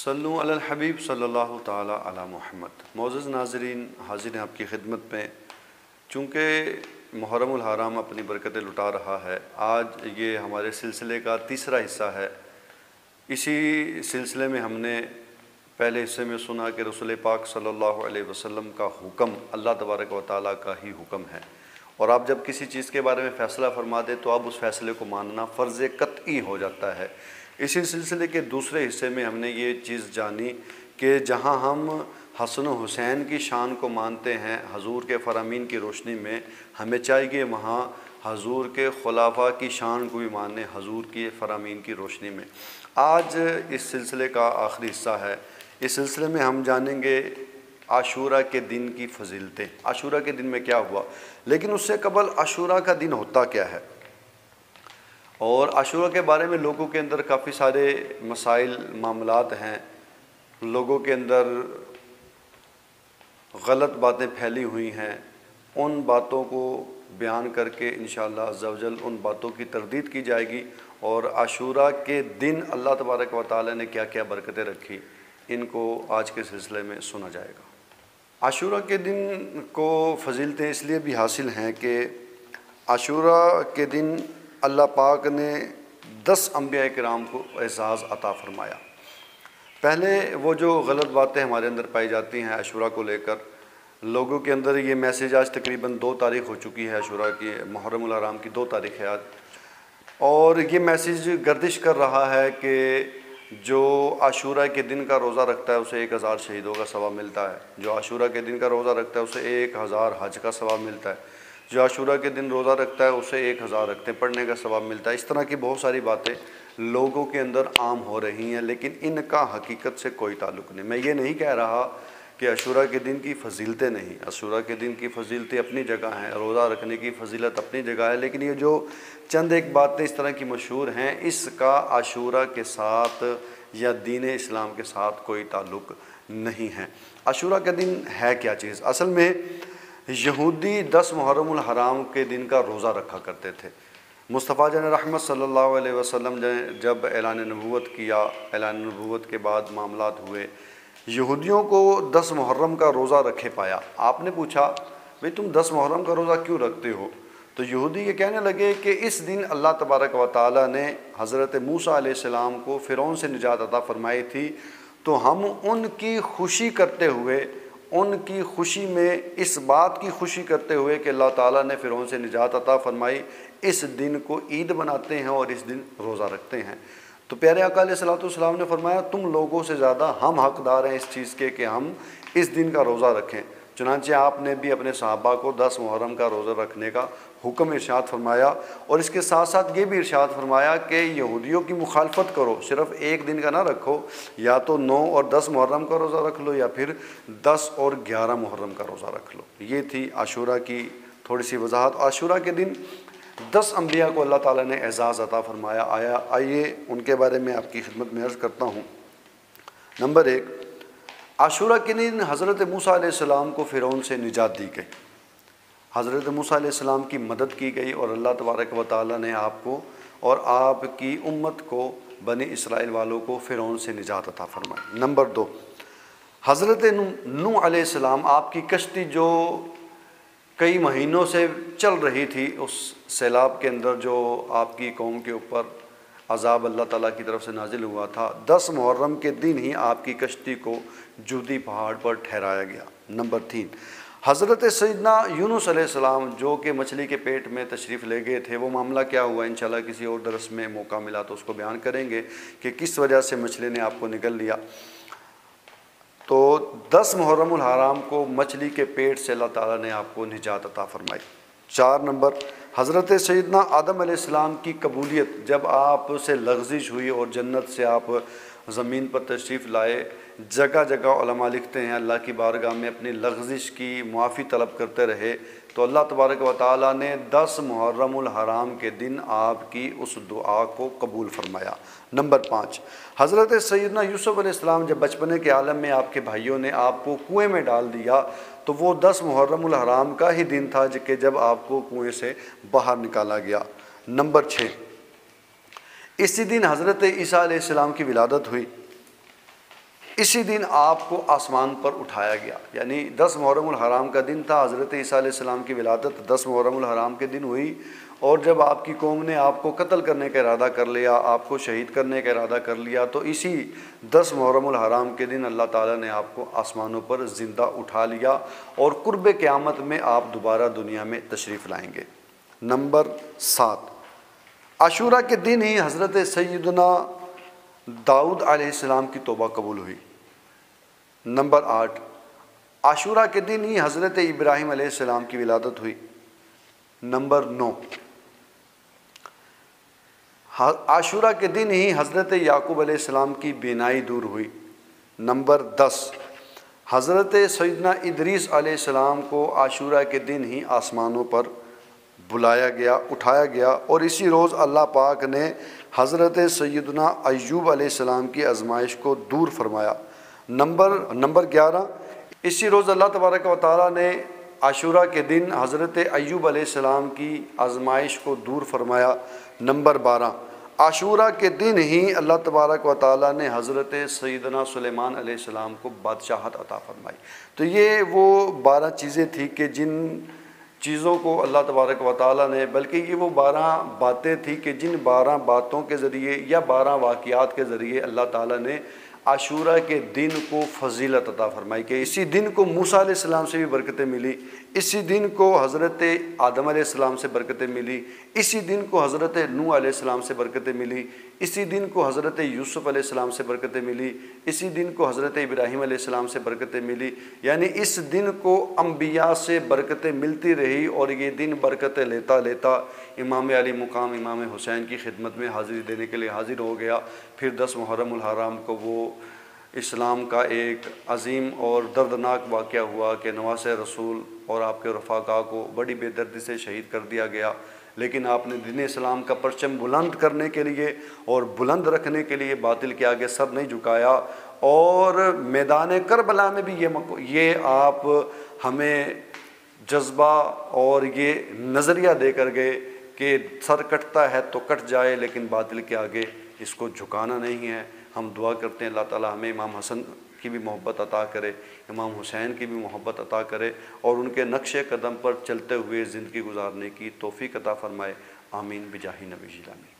सल्लु अलल हबीब सल्लल्लाहु ताला अला मुहम्मद। मोअज़्ज़ज़ नाज़रीन, हाज़िर हैं आपकी खिदमत में। चूँकि मुहर्रमुल हराम अपनी बरकतें लुटा रहा है, आज ये हमारे सिलसिले का तीसरा हिस्सा है। इसी सिलसिले में हमने पहले हिस्से में सुना कि रसूल पाक सल्लल्लाहु अलैहि वसल्लम का हुक्म अल्लाह तबारक व तआला का ही हुक्म है, और आप जब किसी चीज़ के बारे में फ़ैसला फरमा दे तो अब उस फैसले को मानना फ़र्ज़ क़त्ई हो जाता है। इसी सिलसिले के दूसरे हिस्से में हमने ये चीज़ जानी कि जहाँ हम हसन हुसैन की शान को मानते हैं हजूर के फ़रामीन की रोशनी में, हमें चाहिए वहाँ हजूर के खुलाफा की शान को भी माने हजूर की फ़रामीन की रोशनी में। आज इस सिलसिले का आखिरी हिस्सा है। इस सिलसिले में हम जानेंगे आशूरा के दिन की फ़जीलतें। आशूरा के दिन में क्या हुआ, लेकिन उससे कबल आशूरा का दिन होता क्या है, और आशूरा के बारे में लोगों के अंदर काफ़ी सारे मसाइल मामलात हैं। लोगों के अंदर गलत बातें फैली हुई हैं। उन बातों को बयान करके इंशाअल्लाह अज़्ज़ा व जल उन बातों की तरदीद की जाएगी, और आशूरा के दिन अल्लाह तबारक व तआला ने क्या क्या बरकतें रखी, इनको आज के सिलसिले में सुना जाएगा। आशूरा के दिन को फ़जीलतें इसलिए भी हासिल हैं कि आशूरा के दिन अल्लाह पाक ने 10 अंबिया किराम को एज़ाज़ अता फ़रमाया। पहले वो जो गलत बातें हमारे अंदर पाई जाती हैं आशूरा को लेकर, लोगों के अंदर ये मैसेज आज तकरीबन 2 तारीख़ हो चुकी है। आशूरा की मुहर्रमुल हराम की 2 तारीख़ है आज, और ये मैसेज गर्दिश कर रहा है कि जो आशूरा के दिन का रोज़ा रखता है उसे 1000 शहीदों का सवाब मिलता है। जो आशूरा के दिन का रोज़ा रखता है उसे 1000 हज का सवाब मिलता है। जो आशूरा के दिन रोज़ा रखता है उसे 1000 रखते पढ़ने का सवाब मिलता है। इस तरह की बहुत सारी बातें लोगों के अंदर आम हो रही हैं, लेकिन इनका हकीकत से कोई ताल्लुक़ नहीं। मैं ये नहीं कह रहा कि आशूरा के दिन की फ़जीलतें नहीं, आशूरा के दिन की फ़जीलतें अपनी जगह हैं, रोज़ा रखने की फ़जीलत अपनी जगह है, लेकिन ये जो चंद एक बातें इस तरह की मशहूर हैं, इसका आशूरा के साथ या दीन इस्लाम के साथ कोई ताल्लुक़ नहीं है। आशूरा का दिन है क्या चीज़? असल में यहूदी 10 मुहर्रमुल हराम के दिन का रोज़ा रखा करते थे। मुस्तफ़ा जन रहमत सल्लल्लाहु अलैहि वसल्लम ने जब ऐलान नबूवत किया, ऐलान नबूवत के बाद मामलात हुए, यहूदियों को 10 मुहर्रम का रोज़ा रखे पाया। आपने पूछा भाई तुम 10 मुहर्रम का रोज़ा क्यों रखते हो? तो यहूदी ये कहने लगे कि इस दिन अल्लाह तबारक व तआला ने हज़रत मूसा अलैहिस्सलाम को फ़िरौन से निजात अता फ़रमाई थी, तो हम उनकी खुशी करते हुए, उनकी खुशी में इस बात की खुशी करते हुए कि अल्लाह ताला ने फ़िरौन से निजात अता फ़रमाई, इस दिन को ईद बनाते हैं और इस दिन रोज़ा रखते हैं। तो प्यारे आका अलैहिस्सलातु वस्सलाम ने फरमाया तुम लोगों से ज़्यादा हम हक़दार हैं इस चीज़ के कि हम इस दिन का रोज़ा रखें। चुनांचे आपने भी अपने सहाबा को 10 मुहर्रम का रोज़ा रखने का हुक्म इरशाद फरमाया, और इसके साथ साथ ये भी इरशाद फरमाया कि यहूदियों की मुखालफत करो, सिर्फ़ एक दिन का ना रखो, या तो 9 और 10 मुहर्रम का रोज़ा रख लो या फिर 10 और 11 मुहर्रम का रोज़ा रख लो। ये थी आशूरा की थोड़ी सी वजाहत। आशूरा के दिन 10 अंबिया को अल्लाह ताला ने एज़ाज़ अता फ़रमाया। आइए उनके बारे में आपकी खिदमत में अर्ज़ करता हूँ। नंबर 1, आशूरा के दिन हज़रत मूसा अलैहिस्सलाम को फ़िरौन से निजात दी गई। हज़रत मूसा अलैहिस्सलाम की मदद की गई, और अल्लाह तबारक व तआला ने आपको और आपकी उम्मत को, बनी इसराइल वालों को फ़िरौन से निजात अता फ़रमाई। नंबर 2, हज़रत नूह अलैहिस्सलाम, आपकी कश्ती जो कई महीनों से चल रही थी, उस सैलाब के अंदर जो आपकी कौम के ऊपर अज़ाब अल्लाह ताला की तरफ से नाजिल हुआ था, 10 मुहर्रम के दिन ही आपकी कश्ती को जूदी पहाड़ पर ठहराया गया। नंबर 3, हज़रत सैयदना यूनुस अलैहिस्सलाम जो कि मछली के पेट में तशरीफ़ ले गए थे, वो मामला क्या हुआ इंशाल्लाह किसी और दरस में मौका मिला तो उसको बयान करेंगे कि किस वजह से मछली ने आपको निगल लिया। तो 10 मुहर्रमुल हराम को मछली के पेट से अल्लाह ताला ने आपको निजात अता फ़रमाई। 4 नंबर, हज़रत सैयदना आदम अलैहिस्सलाम की कबूलियत, जब आपसे लग़ज़िश हुई और जन्नत से आप ज़मीन पर तशरीफ़ लाए, जगह जगह उलमा लिखते हैं अल्लाह की बारगाह में अपनी लग़ज़िश की मुआफ़ी तलब करते रहे, तो अल्लाह तबारक व तआला ने 10 मुहर्रमुल हराम के दिन आपकी उस दुआ को कबूल फ़रमाया। नंबर 5, हज़रत सैयदना यूसुफ़ अलैहिस्सलाम जब बचपने के आलम में आपके भाइयों ने आपको कुएँ में डाल दिया, तो वो 10 मुहर्रमुल हराम का ही दिन था कि जब आपको कुएँ से बाहर निकाला गया। नंबर 6, इसी दिन हज़रत ईसा अलैहिस्सलाम की विलादत हुई। इसी दिन आपको आसमान पर उठाया गया। यानी 10 मुहर्रमुल हराम का दिन था, हज़रत ईसा अलैहिस्सलाम की विलादत 10 मुहर्रमुल हराम के दिन हुई। और जब आपकी कौम ने आपको कत्ल करने का इरादा कर लिया, आपको शहीद करने का इरादा कर लिया, तो इसी 10 मुहर्रमुल हराम के दिन अल्लाह ताला ने आपको आसमानों पर ज़िंदा उठा लिया और कुर्ब क़यामत में आप दोबारा दुनिया में तशरीफ़ लाएंगे। नंबर 7, आशूरा के दिन ही हज़रत सैयदना दाऊद अलैहिस्सलाम की तौबा कबूल हुई। नंबर 8, आशूरा के दिन ही हज़रत इब्राहीम अलैहिस्सलाम की विलादत हुई। नंबर 9, आशूरा के दिन ही हज़रत याकूब अलैहिस्सलाम की बीनाई दूर हुई। नंबर 10, हज़रत सैयदना इदरीस अलैहिस्सलाम को आशूरा के दिन ही आसमानों पर बुलाया गया, उठाया गया और इसी रोज़ अल्लाह पाक ने हज़रत सैयदना अय्यूब अलैहिस्सलाम की आजमाइश को दूर फरमाया। नंबर 11, इसी रोज़ अल्लाह तबारक व तआला ने आशूरा के दिन हज़रत अय्यूब अलैहिस्सलाम की आजमाइश को दूर फरमाया। नंबर 12, आशूरा के दिन ही अल्लाह तबारक व तआला ने हज़रत सैयदना सुलेमान अलैहिस्सलाम को बादशाहत अता फरमाई। तो ये वो 12 चीज़ें थी कि जिन चीज़ों को अल्लाह तबारक व तआला ने, बल्कि ये वो 12 बातें थी कि जिन 12 बातों के ज़रिए या 12 वाक़ियात के ज़रिए अल्लाह ताला ने आशूरा के दिन को फजीलत अता फरमाई। कि इसी दिन को मूसा अलैहिस्सलाम से भी बरकतें मिली, इसी दिन को हज़रत आदम अलैहिस्सलाम से बरकतें मिली, इसी दिन को हज़रत नूह अलैहिस्सलाम से बरकतें मिली, इसी दिन को हज़रत यूसुफ़ अलैहिस्सलाम से बरकतें मिली, इसी दिन को हज़रत इब्राहीम अलैहिस्सलाम से बरकतें मिली। यानी इस दिन को अम्बिया से बरकतें मिलती रही और ये दिन बरकतें लेता लेता इमाम अली मुकाम इमाम हुसैन की खिदमत में हाज़िरी देने के लिए हाज़िर हो गया। फिर 10 मुहर्रमुल हराम को वो इस्लाम का एक अजीम और दर्दनाक वाक़या हुआ कि नवासे रसूल और आपके रफ़ाक़ा को बड़ी बेदर्दी से शहीद कर दिया गया। लेकिन आपने दीन इस्लाम का परचम बुलंद करने के लिए और बुलंद रखने के लिए बातिल के आगे सर नहीं झुकाया। और मैदान करबला में भी ये आप हमें जज्बा और ये नज़रिया देकर गए कि सर कटता है तो कट जाए, लेकिन बातिल के आगे इसको झुकाना नहीं है। हम दुआ करते हैं अल्लाह ताला हमें इमाम हसन की भी मोहब्बत अता करे, इमाम हुसैन की भी मोहब्बत अता करे और उनके नक्शे कदम पर चलते हुए ज़िंदगी गुजारने की तौफ़ीक़ अता फ़रमाए। आमीन बिजाही नबी जिलानी।